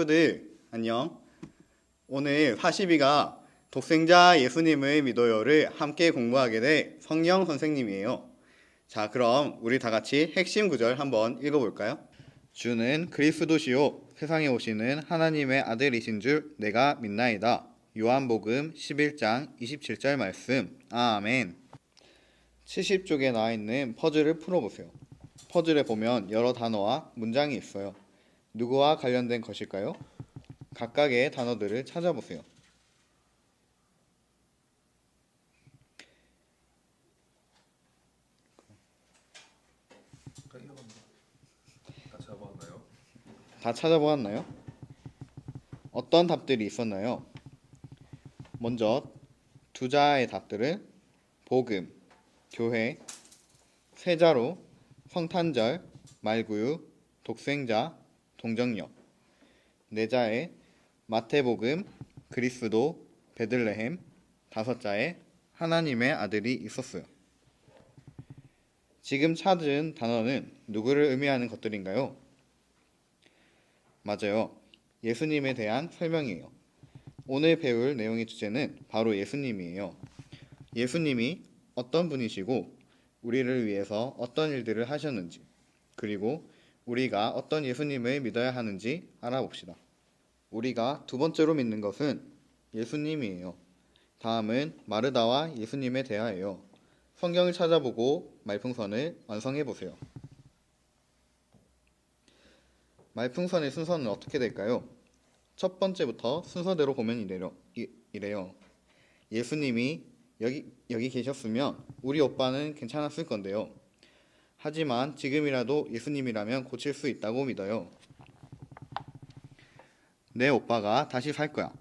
친구들 안녕. 오늘 42가 독생자 예수님을 믿어요를 함께 공부하게 될 성령 선생님이에요. 자, 그럼 우리 다 같이 핵심 구절 한번 읽어볼까요? 주는 그리스도시요 세상에 오시는 하나님의 아들이신 줄 내가 믿나이다. 요한복음 11장 27절 말씀. 아멘. 70쪽에 나와 있는 퍼즐을 풀어보세요. 퍼즐에 보면 여러 단어와 문장이 있어요. 누구와 관련된 것일까요? 각각의 단어들을 찾아보세요. 다 찾아보았나요? 어떤 답들이 있었나요? 먼저 두 자의 답들은 복음, 교회, 세자로, 성탄절, 말구유, 독생자, 동정녀. 네 자의 마태복음, 그리스도, 베들레헴. 다섯 자의 하나님의 아들이 있었어요. 지금 찾은 단어는 누구를 의미하는 것들인가요? 맞아요. 예수님에 대한 설명이에요. 오늘 배울 내용의 주제는 바로 예수님이에요. 예수님이 어떤 분이시고 우리를 위해서 어떤 일들을 하셨는지, 그리고 우리가 어떤 예수님을 믿어야 하는지 알아봅시다. 우리가 두 번째로 믿는 것은 예수님이에요. 다음은 마르다와 예수님의 대화예요. 성경을 찾아보고 말풍선을 완성해 보세요. 말풍선의 순서는 어떻게 될까요? 첫 번째부터 순서대로 보면 이래요. 예수님이 여기 계셨으면 우리 오빠는 괜찮았을 건데요. 하지만 지금이라도 예수님이라면 고칠 수 있다고 믿어요. 내 오빠가 다시 살 거야.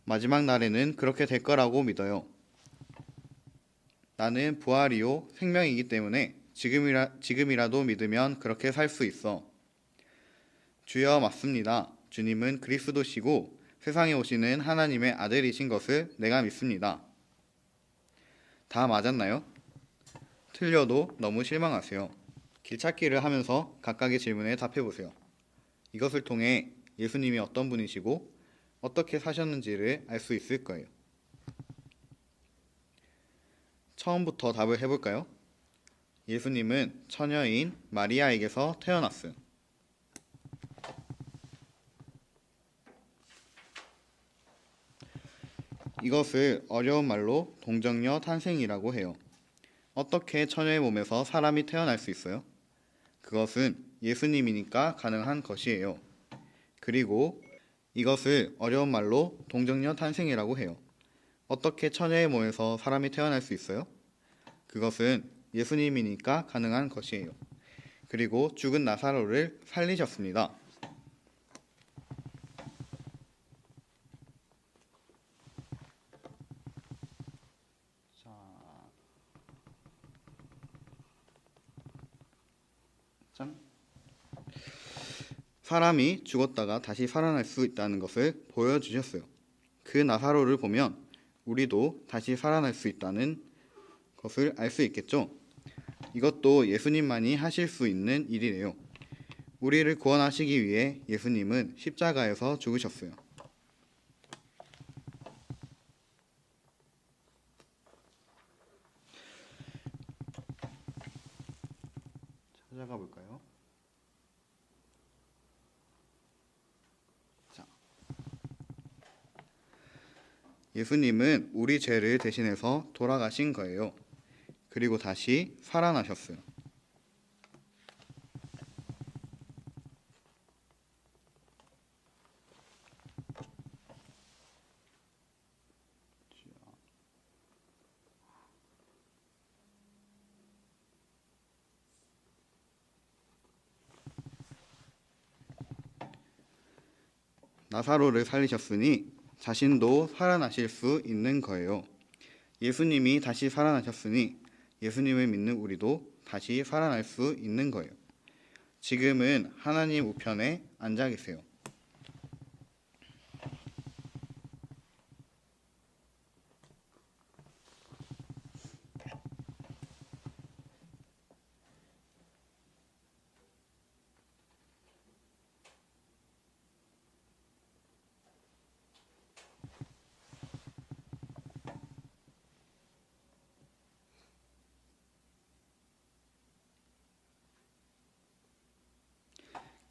마지막 날에는 그렇게 될 거라고 믿어요. 나는 부활이요 생명이기 때문에 지금이라도 믿으면 그렇게 살 수 있어. 주여 맞습니다. 주님은 그리스도시고 세상에 오시는 하나님의 아들이신 것을 내가 믿습니다. 다 맞았나요? 틀려도 너무 실망하세요. 길찾기를 하면서 각각의 질문에 답해보세요. 이것을 통해 예수님이 어떤 분이시고 어떻게 사셨는지를 알 수 있을 거예요. 처음부터 답을 해볼까요? 예수님은 처녀인 마리아에게서 태어났어요. 이것을 어려운 말로 동정녀 탄생이라고 해요. 어떻게 처녀의 몸에서 사람이 태어날 수 있어요? 그것은 예수님이니까 가능한 것이에요. 그리고 이것을 어려운 말로 동정녀 탄생이라고 해요. 어떻게 처녀의 몸에서 사람이 태어날 수 있어요? 그것은 예수님이니까 가능한 것이에요. 그리고 죽은 나사로를 살리셨습니다. 사람이 죽었다가 다시 살아날 수 있다는 것을 보여주셨어요. 그 나사로를 보면 우리도 다시 살아날 수 있다는 것을 알 수 있겠죠? 이것도 예수님만이 하실 수 있는 일이래요. 우리를 구원하시기 위해 예수님은 십자가에서 죽으셨어요. 찾아가 볼까요? 예수님은 우리 죄를 대신해서 돌아가신 거예요. 그리고 다시 살아나셨어요. 나사로를 살리셨으니 자신도 살아나실 수 있는 거예요. 예수님이 다시 살아나셨으니 예수님을 믿는 우리도 다시 살아날 수 있는 거예요. 지금은 하나님 우편에 앉아 계세요.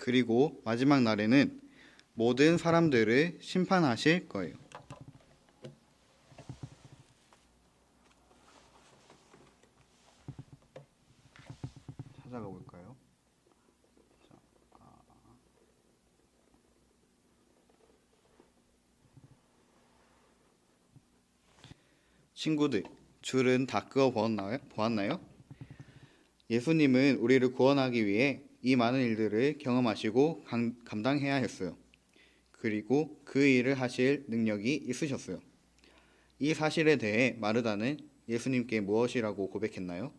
그리고 마지막 날에는 모든 사람들을 심판하실 거예요. 찾아가 볼까요? 친구들, 줄은 다 그어 보았나요? 예수님은 우리를 구원하기 위해 이 많은 일들을 경험하시고 감당해야 했어요. 그리고 그 일을 하실 능력이 있으셨어요. 이 사실에 대해 마르다는 예수님께 무엇이라고 고백했나요?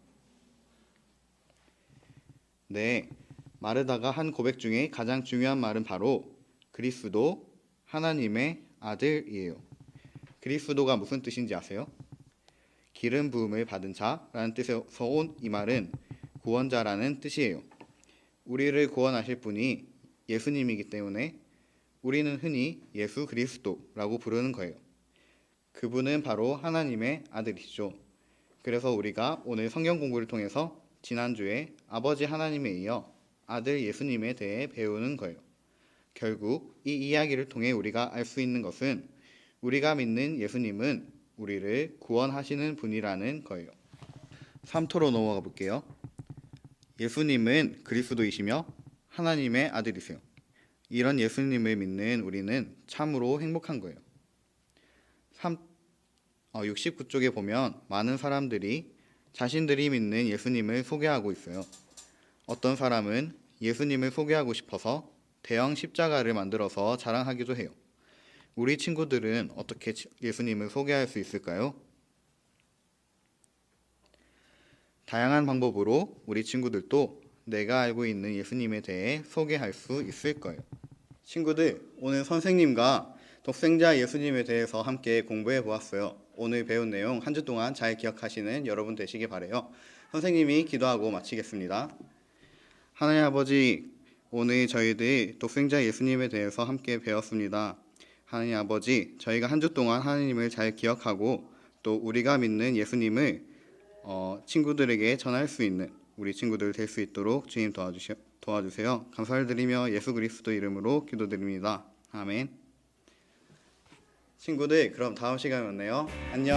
네, 마르다가 한 고백 중에 가장 중요한 말은 바로 그리스도 하나님의 아들이에요. 그리스도가 무슨 뜻인지 아세요? 기름 부음을 받은 자라는 뜻에서 온 이 말은 구원자라는 뜻이에요. 우리를 구원하실 분이 예수님이기 때문에 우리는 흔히 예수 그리스도라고 부르는 거예요. 그분은 바로 하나님의 아들이시죠. 그래서 우리가 오늘 성경 공부를 통해서 지난주에 아버지 하나님에 이어 아들 예수님에 대해 배우는 거예요. 결국 이 이야기를 통해 우리가 알 수 있는 것은 우리가 믿는 예수님은 우리를 구원하시는 분이라는 거예요. 3토로 넘어가 볼게요. 예수님은 그리스도이시며 하나님의 아들이세요. 이런 예수님을 믿는 우리는 참으로 행복한 거예요. 69쪽에 보면 많은 사람들이 자신들이 믿는 예수님을 소개하고 있어요. 어떤 사람은 예수님을 소개하고 싶어서 대형 십자가를 만들어서 자랑하기도 해요. 우리 친구들은 어떻게 예수님을 소개할 수 있을까요? 다양한 방법으로 우리 친구들도 내가 알고 있는 예수님에 대해 소개할 수 있을 거예요. 친구들, 오늘 선생님과 독생자 예수님에 대해서 함께 공부해 보았어요. 오늘 배운 내용 한 주 동안 잘 기억하시는 여러분 되시길 바라요. 선생님이 기도하고 마치겠습니다. 하나님 아버지, 오늘 저희들 독생자 예수님에 대해서 함께 배웠습니다. 하나님 아버지, 저희가 한 주 동안 하나님을 잘 기억하고 또 우리가 믿는 예수님을 친구들에게 전할 수 있는 우리 친구들 될 수 있도록 주님 도와주세요. 감사를 드리며 예수 그리스도 이름으로 기도드립니다. 아멘. 친구들, 그럼 다음 시간에 만나요. 안녕.